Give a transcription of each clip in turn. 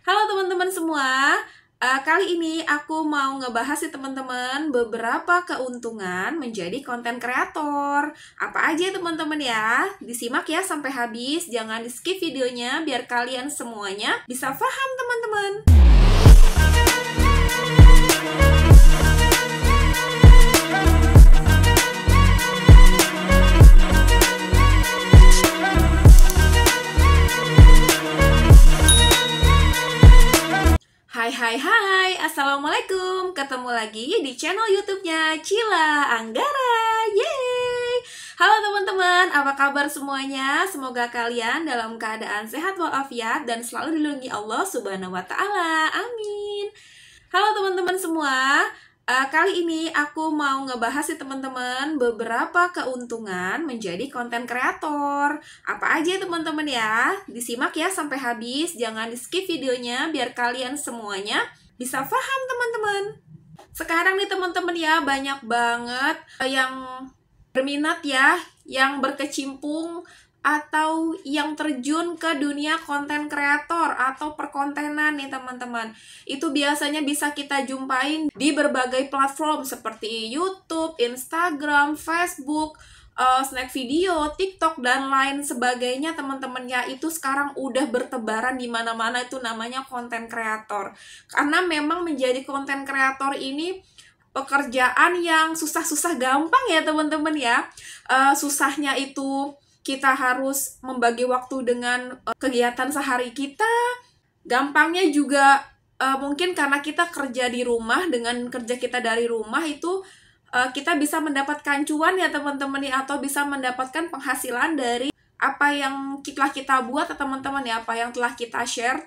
Halo teman-teman semua, kali ini aku mau ngebahas sih teman-teman beberapa keuntungan menjadi konten kreator. Apa aja teman-teman ya? Disimak ya sampai habis, jangan di skip videonya biar kalian semuanya bisa paham teman-teman. Hai, Assalamualaikum. Ketemu lagi di channel YouTube-nya Cila Anggara. Yeay! Halo teman-teman, apa kabar semuanya? Semoga kalian dalam keadaan sehat walafiat dan selalu dilindungi Allah Subhanahu wa Ta'ala. Amin. Halo teman-teman semua. Kali ini aku mau ngebahas sih teman-teman beberapa keuntungan menjadi konten kreator. Apa aja teman-teman ya? Disimak ya sampai habis, jangan di skip videonya biar kalian semuanya bisa paham teman-teman. Sekarang nih teman-teman ya, banyak banget yang berminat ya, yang berkecimpung atau yang terjun ke dunia konten kreator atau perkontenan nih teman-teman. Itu biasanya bisa kita jumpain di berbagai platform seperti YouTube, Instagram, Facebook, Snack Video, TikTok, dan lain sebagainya teman-teman ya. Itu sekarang udah bertebaran di mana-mana, itu namanya konten kreator. Karena memang menjadi konten kreator ini pekerjaan yang susah-susah gampang ya teman-teman ya. Susahnya itu kita harus membagi waktu dengan kegiatan sehari kita. Gampangnya juga mungkin karena kita kerja di rumah, dengan kerja kita dari rumah itu kita bisa mendapatkan cuan ya teman-teman ya, atau bisa mendapatkan penghasilan dari apa yang telah kita buat teman-teman ya, apa yang telah kita share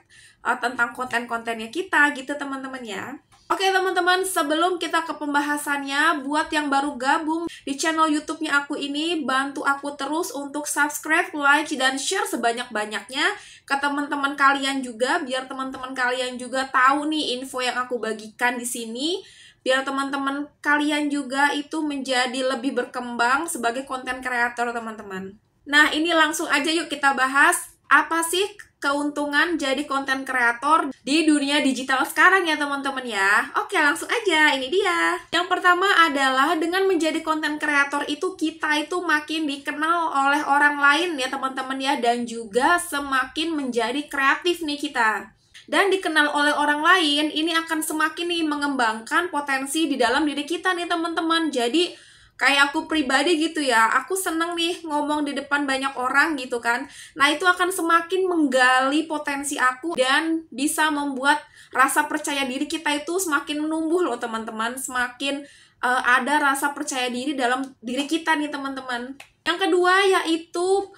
tentang konten-kontennya kita gitu teman-teman ya. Oke teman-teman, sebelum kita ke pembahasannya, buat yang baru gabung di channel YouTube-nya aku ini, bantu aku terus untuk subscribe, like, dan share sebanyak-banyaknya ke teman-teman kalian juga, biar teman-teman kalian juga tahu nih info yang aku bagikan di sini, biar teman-teman kalian juga itu menjadi lebih berkembang sebagai konten kreator teman-teman. Nah, ini langsung aja yuk kita bahas apa sih keuntungan jadi konten kreator di dunia digital sekarang ya teman-teman ya. Oke, langsung aja, ini dia. Yang pertama adalah dengan menjadi konten kreator itu kita itu makin dikenal oleh orang lain ya teman-teman ya, dan juga semakin menjadi kreatif nih kita. Dan dikenal oleh orang lain, ini akan semakin nih mengembangkan potensi di dalam diri kita nih teman-teman. Jadi kayak aku pribadi gitu ya, aku seneng nih ngomong di depan banyak orang gitu kan. Nah itu akan semakin menggali potensi aku dan bisa membuat rasa percaya diri kita itu semakin menumbuh loh teman-teman. Semakin ada rasa percaya diri dalam diri kita nih teman-teman. Yang kedua yaitu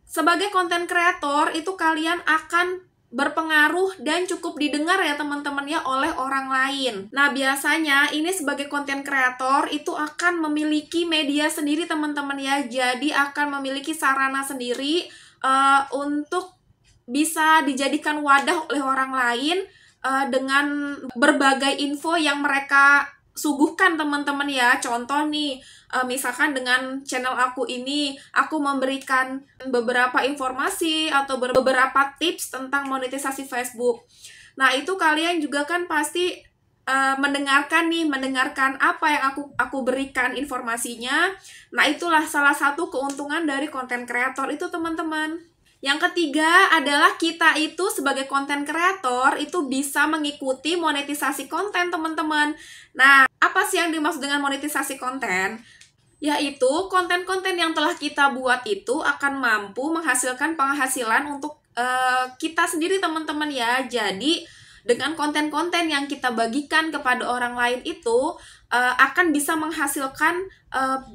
sebagai konten kreator itu kalian akan berpengaruh dan cukup didengar ya teman-teman ya oleh orang lain. Nah biasanya ini sebagai konten kreator itu akan memiliki media sendiri teman-teman ya. Jadi akan memiliki sarana sendiri untuk bisa dijadikan wadah oleh orang lain dengan berbagai info yang mereka suguhkan teman-teman ya. Contoh nih, misalkan dengan channel aku ini, aku memberikan beberapa informasi atau beberapa tips tentang monetisasi Facebook. Nah, itu kalian juga kan pasti mendengarkan apa yang aku berikan informasinya. Nah, itulah salah satu keuntungan dari konten kreator itu teman-teman. Yang ketiga adalah kita itu sebagai konten kreator itu bisa mengikuti monetisasi konten teman-teman. Nah, apa sih yang dimaksud dengan monetisasi konten? Yaitu konten-konten yang telah kita buat itu akan mampu menghasilkan penghasilan untuk kita sendiri teman-teman ya. Jadi dengan konten-konten yang kita bagikan kepada orang lain itu akan bisa menghasilkan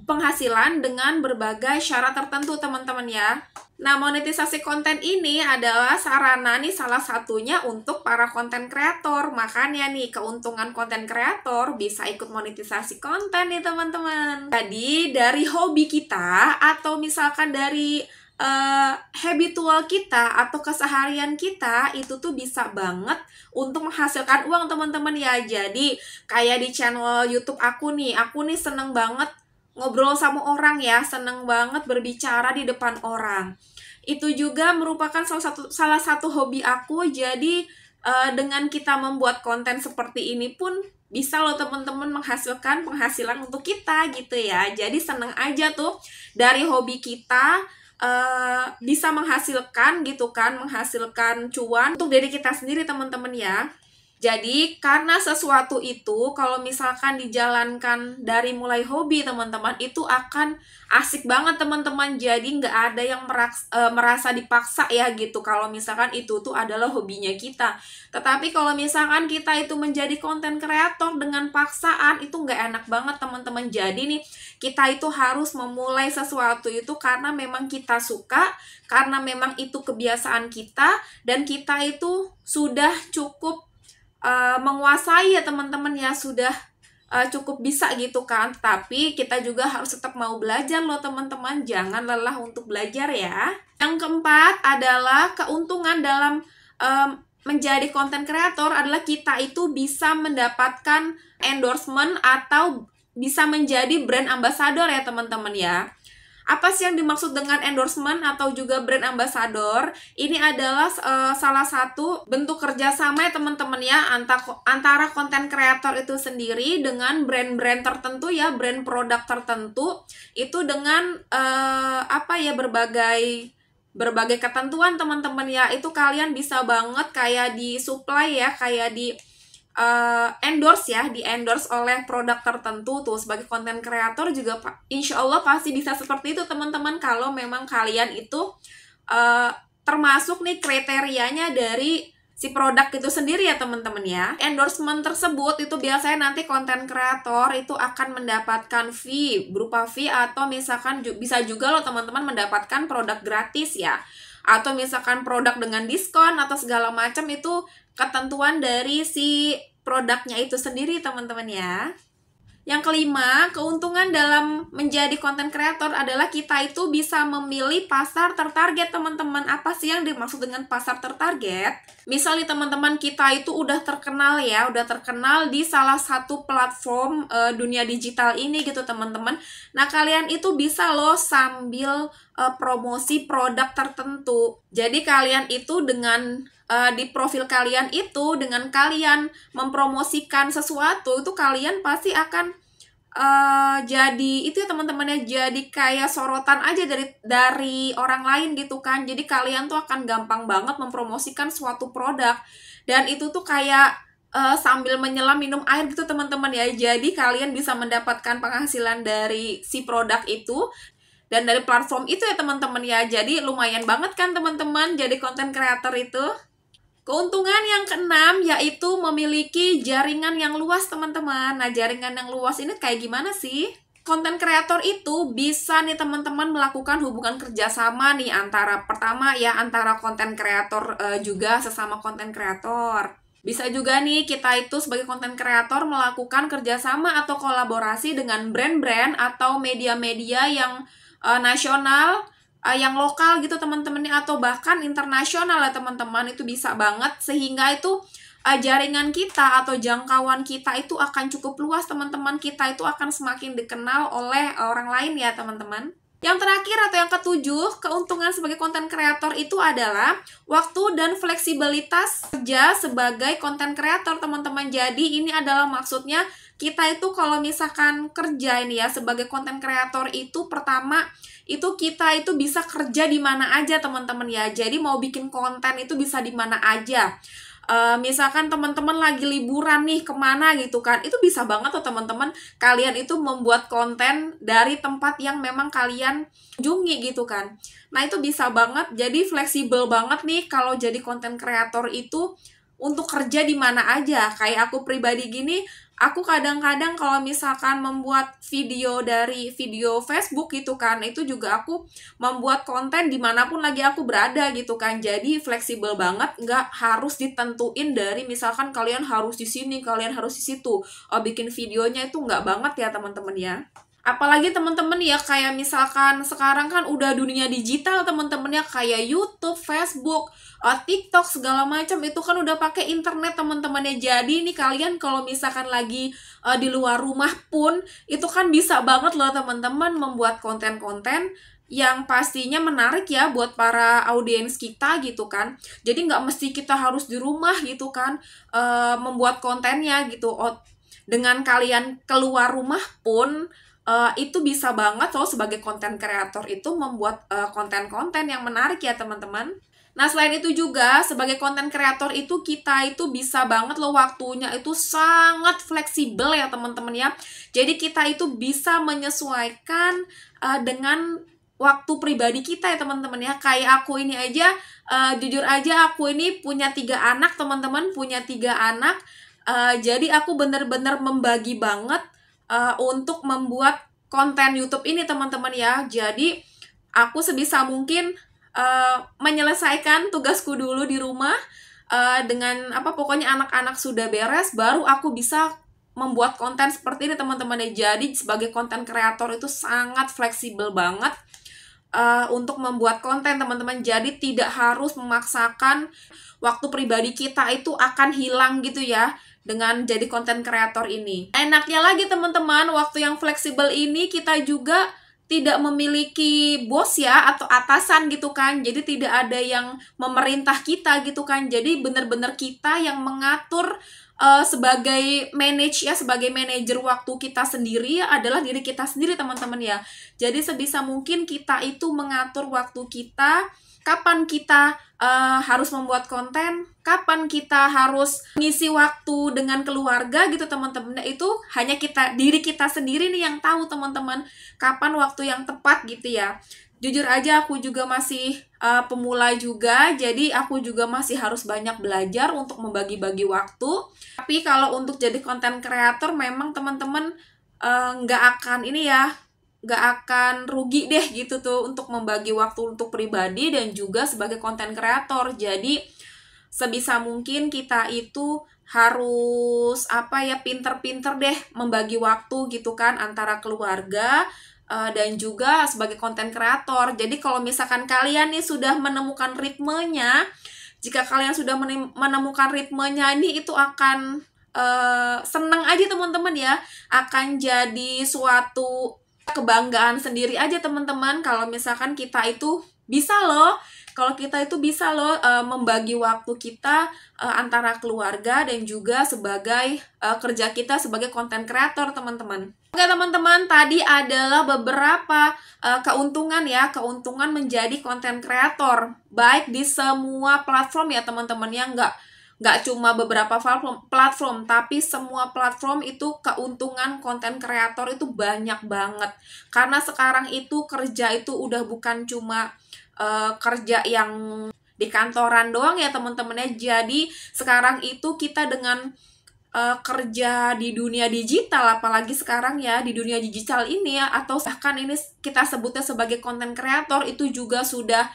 penghasilan dengan berbagai syarat tertentu teman-teman ya. Nah, monetisasi konten ini adalah sarana nih salah satunya untuk para konten kreator. Makanya nih keuntungan konten kreator bisa ikut monetisasi konten nih teman-teman. Jadi dari hobi kita atau misalkan dari habitual kita atau keseharian kita itu tuh bisa banget untuk menghasilkan uang teman-teman ya. Jadi kayak di channel YouTube aku nih seneng banget ngobrol sama orang ya, seneng banget berbicara di depan orang. Itu juga merupakan salah satu hobi aku. Jadi dengan kita membuat konten seperti ini pun bisa loh teman-teman menghasilkan penghasilan untuk kita gitu ya. Jadi seneng aja tuh dari hobi kita bisa menghasilkan gitu kan, menghasilkan cuan untuk diri kita sendiri teman-teman ya. Jadi karena sesuatu itu kalau misalkan dijalankan dari mulai hobi teman-teman itu akan asik banget teman-teman. Jadi nggak ada yang merasa dipaksa ya gitu kalau misalkan itu tuh adalah hobinya kita. Tetapi kalau misalkan kita itu menjadi konten kreator dengan paksaan itu nggak enak banget teman-teman. Jadi nih kita itu harus memulai sesuatu itu karena memang kita suka, karena memang itu kebiasaan kita, dan kita itu sudah cukup menguasai ya teman-teman ya, sudah cukup bisa gitu kan. Tapi kita juga harus tetap mau belajar loh teman-teman, jangan lelah untuk belajar ya. Yang keempat adalah keuntungan dalam menjadi konten kreator adalah kita itu bisa mendapatkan endorsement atau bisa menjadi brand ambassador ya teman-teman ya. Apa sih yang dimaksud dengan endorsement atau juga brand ambassador? Ini adalah salah satu bentuk kerjasama ya teman-teman ya, antara konten kreator itu sendiri dengan brand-brand tertentu ya, brand produk tertentu itu dengan berbagai ketentuan teman-teman ya. Itu kalian bisa banget kayak di supply ya, kayak di endorse ya, di endorse oleh produk tertentu tuh. Sebagai konten kreator juga insya Allah pasti bisa seperti itu teman-teman, kalau memang kalian itu termasuk nih kriterianya dari si produk itu sendiri ya teman-teman ya. Endorsement tersebut itu biasanya nanti konten kreator itu akan mendapatkan fee, berupa fee, atau misalkan bisa juga loh teman-teman mendapatkan produk gratis ya, atau misalkan produk dengan diskon atau segala macam. Itu ketentuan dari si produknya itu sendiri teman-teman ya. Yang kelima, keuntungan dalam menjadi konten kreator adalah kita itu bisa memilih pasar tertarget teman-teman. Apa sih yang dimaksud dengan pasar tertarget? Misalnya teman-teman kita itu udah terkenal ya, udah terkenal di salah satu platform dunia digital ini gitu teman-teman. Nah kalian itu bisa loh sambil promosi produk tertentu. Jadi kalian itu dengan di profil kalian itu, dengan kalian mempromosikan sesuatu itu, kalian pasti akan jadi itu ya teman-teman ya, jadi kayak sorotan aja dari orang lain gitu kan. Jadi kalian tuh akan gampang banget mempromosikan suatu produk, dan itu tuh kayak sambil menyelam minum air gitu teman-teman ya. Jadi kalian bisa mendapatkan penghasilan dari si produk itu dan dari platform itu ya teman-teman ya. Jadi lumayan banget kan teman-teman jadi konten kreator itu. Keuntungan yang keenam yaitu memiliki jaringan yang luas teman-teman. Nah jaringan yang luas ini kayak gimana sih? Konten kreator itu bisa nih teman-teman melakukan hubungan kerjasama nih antara konten kreator juga sesama konten kreator. Bisa juga nih kita itu sebagai konten kreator melakukan kerjasama atau kolaborasi dengan brand-brand atau media-media yang nasional, yang lokal gitu teman-teman, atau bahkan internasional ya teman-teman. Itu bisa banget, sehingga itu jaringan kita atau jangkauan kita itu akan cukup luas teman-teman. Kita itu akan semakin dikenal oleh orang lain ya teman-teman. Yang terakhir atau yang ketujuh, keuntungan sebagai konten kreator itu adalah waktu dan fleksibilitas kerja sebagai konten kreator teman-teman. Jadi ini adalah maksudnya kita itu kalau misalkan kerja ini ya sebagai konten kreator itu, pertama itu kita itu bisa kerja di mana aja teman-teman ya. Jadi mau bikin konten itu bisa di mana aja. Misalkan teman-teman lagi liburan nih kemana gitu kan, itu bisa banget tuh teman-teman kalian itu membuat konten dari tempat yang memang kalian kunjungi gitu kan. Nah itu bisa banget, jadi fleksibel banget nih kalau jadi konten kreator itu untuk kerja di mana aja. Kayak aku pribadi gini, aku kadang-kadang kalau misalkan membuat video dari video Facebook gitu kan, itu juga aku membuat konten dimanapun lagi aku berada gitu kan. Jadi fleksibel banget, nggak harus ditentuin dari misalkan kalian harus di sini, kalian harus di situ. Bikin videonya itu nggak banget ya teman-teman ya. Apalagi teman-teman ya, kayak misalkan sekarang kan udah dunia digital teman-teman ya, kayak YouTube, Facebook, TikTok segala macam itu kan udah pakai internet teman-teman ya. Jadi nih kalian kalau misalkan lagi di luar rumah pun itu kan bisa banget loh teman-teman membuat konten-konten yang pastinya menarik ya buat para audiens kita gitu kan. Jadi nggak mesti kita harus di rumah gitu kan membuat kontennya gitu. Dengan kalian keluar rumah pun itu bisa banget loh sebagai konten kreator itu membuat konten-konten yang menarik ya teman-teman. Nah, selain itu juga sebagai konten kreator itu kita itu bisa banget loh waktunya itu sangat fleksibel ya teman-teman ya. Jadi kita itu bisa menyesuaikan dengan waktu pribadi kita ya teman-teman ya. Kayak aku ini aja, jujur aja aku ini punya 3 anak teman-teman, punya 3 anak. Jadi aku bener-bener membagi banget untuk membuat konten YouTube ini teman-teman ya. Jadi aku sebisa mungkin menyelesaikan tugasku dulu di rumah dengan pokoknya anak-anak sudah beres baru aku bisa membuat konten seperti ini teman-teman ya. Jadi sebagai konten kreator itu sangat fleksibel banget untuk membuat konten teman-teman. Jadi tidak harus memaksakan waktu pribadi kita itu akan hilang gitu ya dengan jadi konten kreator ini. Enaknya lagi teman-teman, waktu yang fleksibel ini kita juga tidak memiliki bos ya atau atasan gitu kan. Jadi tidak ada yang memerintah kita gitu kan. Jadi benar-benar kita yang mengatur sebagai sebagai manajer waktu kita sendiri adalah diri kita sendiri teman-teman ya. Jadi sebisa mungkin kita itu mengatur waktu kita, kapan kita harus membuat konten, kapan kita harus mengisi waktu dengan keluarga gitu teman-teman. Itu hanya diri kita sendiri nih yang tahu teman-teman kapan waktu yang tepat gitu ya. Jujur aja aku juga masih pemula juga, jadi aku juga masih harus banyak belajar untuk membagi-bagi waktu. Tapi kalau untuk jadi konten kreator memang teman-teman nggak akan rugi deh gitu tuh untuk membagi waktu untuk pribadi dan juga sebagai konten kreator. Jadi sebisa mungkin kita itu harus pinter-pinter deh membagi waktu gitu kan antara keluarga dan juga sebagai konten kreator. Jadi kalau misalkan kalian nih sudah menemukan ritmenya, jika kalian sudah menemukan ritmenya ini itu akan seneng aja teman-teman ya, akan jadi suatu kebanggaan sendiri aja teman-teman kalau misalkan kita itu bisa loh membagi waktu kita antara keluarga dan juga sebagai kerja kita sebagai konten kreator teman-teman. Oke teman-teman, tadi adalah beberapa keuntungan menjadi konten kreator baik di semua platform ya teman-teman ya. Nggak cuma beberapa platform, tapi semua platform itu keuntungan konten kreator itu banyak banget. Karena sekarang itu kerja itu udah bukan cuma kerja yang di kantoran doang ya teman-teman ya. Jadi sekarang itu kita dengan kerja di dunia digital, apalagi sekarang ya di dunia digital ini ya, atau bahkan ini kita sebutnya sebagai konten kreator, itu juga sudah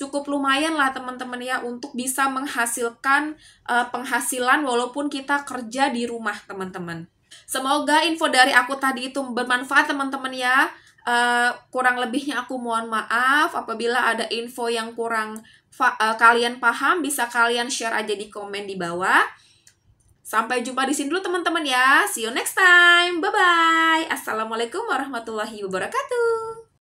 cukup lumayan lah teman-teman ya untuk bisa menghasilkan penghasilan walaupun kita kerja di rumah teman-teman. Semoga info dari aku tadi itu bermanfaat teman-teman ya. Kurang lebihnya aku mohon maaf. Apabila ada info yang kurang kalian paham, bisa kalian share aja di komen di bawah. Sampai jumpa di sini dulu teman-teman ya. See you next time. Bye-bye. Assalamualaikum warahmatullahi wabarakatuh.